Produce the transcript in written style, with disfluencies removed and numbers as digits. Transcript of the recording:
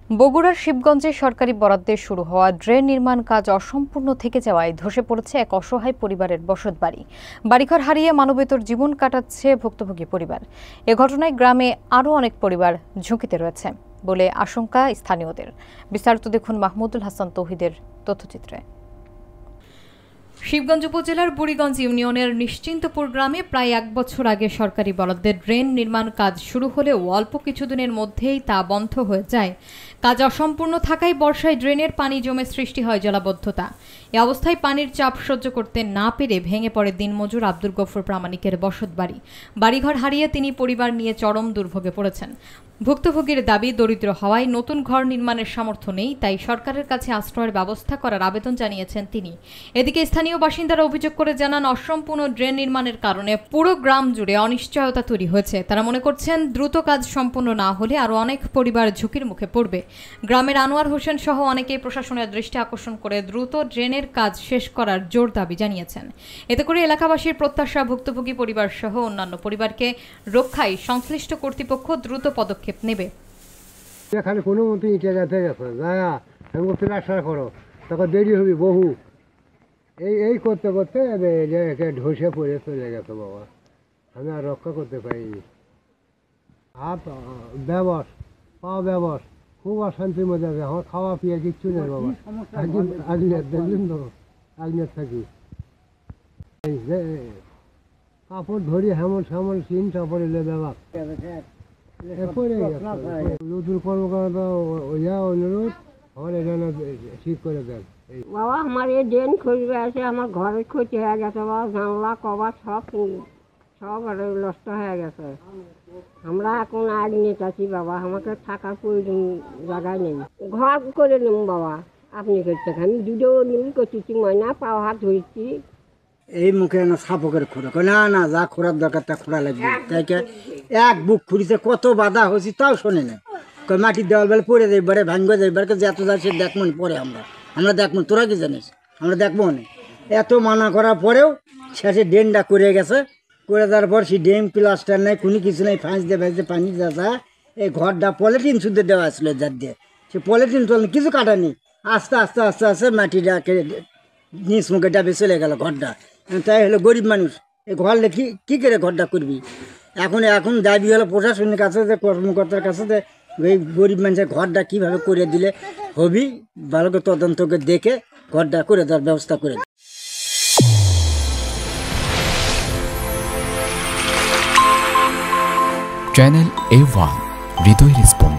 বগুড়ার শিবগঞ্জে সরকারি বরাদ্দে শুরু হওয়া ড্রেন নির্মাণ কাজ অসম্পূর্ণ থেকে যাওয়ায় ধসে পড়েছে এক অসহায় পরিবারের বসতবাড়ি। বাড়িঘর হারিয়ে মানবেতর জীবন কাটাচ্ছে ভুক্তভোগী পরিবার। এ ঘটনায় গ্রামে আরও অনেক পরিবার ঝুঁকিতে রয়েছে বলে আশঙ্কা স্থানীয়দের। বিস্তারিত দেখুন মাহমুদুল হাসান তৌহিদের তথ্যচিত্রে। শিবগঞ্জ উপজেলার বুড়িগঞ্জ ইউনিয়নের নিশ্চিন্তপুর গ্রামে প্রায় 1 বছর আগে সরকারি বরাদ্দে ড্রেন নির্মাণ কাজ শুরু হলেও অল্প কিছুদিনের মধ্যেই তা বন্ধ হয়ে যায়। কাজ অসম্পূর্ণ থাকায় বর্ষায় ড্রেনের পানি জমে সৃষ্টি হয় জলাবদ্ধতা। এ অবস্থায় পানির চাপ সহ্য করতে না পেরে ভেঙে পড়ে দিনমজুর আব্দুল গফুর প্রামাণিকের বসতবাড়ি। বাড়িঘর হারিয়ে তিনি পরিবার নিয়ে চরম দুর্ভোগে পড়েছেন। ভুক্তভোগীর দাবি, দরিদ্র হওয়ায় নতুন ঘর নির্মাণের সামর্থ্য নেই, তাই সরকারের কাছে আশ্রয়ের ব্যবস্থা করার আবেদন জানিয়েছেন তিনি। এদিকে স্থানীয় বাসিন্দারা অভিযোগ করে জানান, অসম্পূর্ণ ড্রেন নির্মাণের কারণে পুরো গ্রাম জুড়ে অনিশ্চয়তা তৈরি হয়েছে। তারা মনে করছেন, দ্রুত কাজ সম্পূর্ণ না হলে আরও অনেক পরিবার ঝুঁকির মুখে পড়বে। গ্রামের আনোয়ার হোসেন সহ অনেকেই প্রশাসনের দৃষ্টি আকর্ষণ করে দ্রুত ড্রেনের কাজ শেষ করার জোর দাবি জানিয়েছেন। এতে করে এলাকাবাসীর প্রত্যাশা, ভুক্তভোগী পরিবার সহ অন্যান্য পরিবারকে রক্ষায় সংশ্লিষ্ট কর্তৃপক্ষ দ্রুত পদক্ষেপ নেবে। এখানে কোনো মতো ইটে গেছে প্লাস্টার করো, তখন দেরি হবে বহু। এই করতে করতে ঢসে পড়ে চলে গেছে বাবা, আমি আর রক্ষা করতে পারিনি। হাত ব্যবস পা ব্যবস খুব অশান্তির মধ্যে আছে। আমার খাওয়া পিয়া কিচ্ছু নেই বাবা। আগ্নেয় দেখলেন তো, আগ্নেয় থাকি কাপড় ধরি হেমন শ্যামল সিন তারপরে বাবা নতুন কর্মকর্তা অনুরোধ আমার এখানে ঠিক করে দেন বাবা। আমার এই ড্রেন খুঁজবে আছে, আমার ঘরের ক্ষতি হয়ে গেছে বাবা, জানলা কভার সব নষ্ট হয়ে গেছে। আমরা এখন আর নিতেছি বাবা, আমাকে থাকার প্রয়োজন জায়গায় নেই। ঘর করে নেব বাবা, আপনি করতে আমি দুটো নিম করতেছি, ময়না পাও হাত ধরেছি। এই মুখে না সাপকের খোঁড়া না না, যা খোঁড়ার দরকার তা খোঁড়া লাগবে। তাই এক বুক খুঁড়িতে কত বাধা হয়েছি তাও শোনে না। মাটির দেওয়াল বেলা পড়ে যাইবারে ভাঙ্গে যাইবারকে যত যায় সে দেখবো পরে আমরা দেখবো, তোরা কি জানিস আমরা দেখবো না। এত মানা করার পরেও শেষে ড্রেনটা করে গেছে। করে দেওয়ার পর সেই ড্রেন প্লাস্টার নেই, কোনো কিছু নেই, ফাঁস দিয়ে ভেজে পানি যা এই ঘরটা পলিথিন শুদ্ধ দেওয়া আসলো যার দিয়ে, সে পলিথিন চলে কিছু কাটানি। আস্তে আস্তে আস্তে আস্তে মাটিটা নিচ মুখে ডাবে চলে গেল ঘরটা। তাই হলো গরিব মানুষ, এই ঘরলে কী করে ঘরটা করবি। এখন দাবি হলো প্রশাসনের কাছে, যে কর্মকর্তার কাছে, যে এই গরিব মানুষের ঘরটা কীভাবে করে দিলে হবি, ভালো করে তদন্তকে দেখে ঘরটা করে দেওয়ার ব্যবস্থা করে। চ্যানেল A1 হৃদয় রেসপন্স।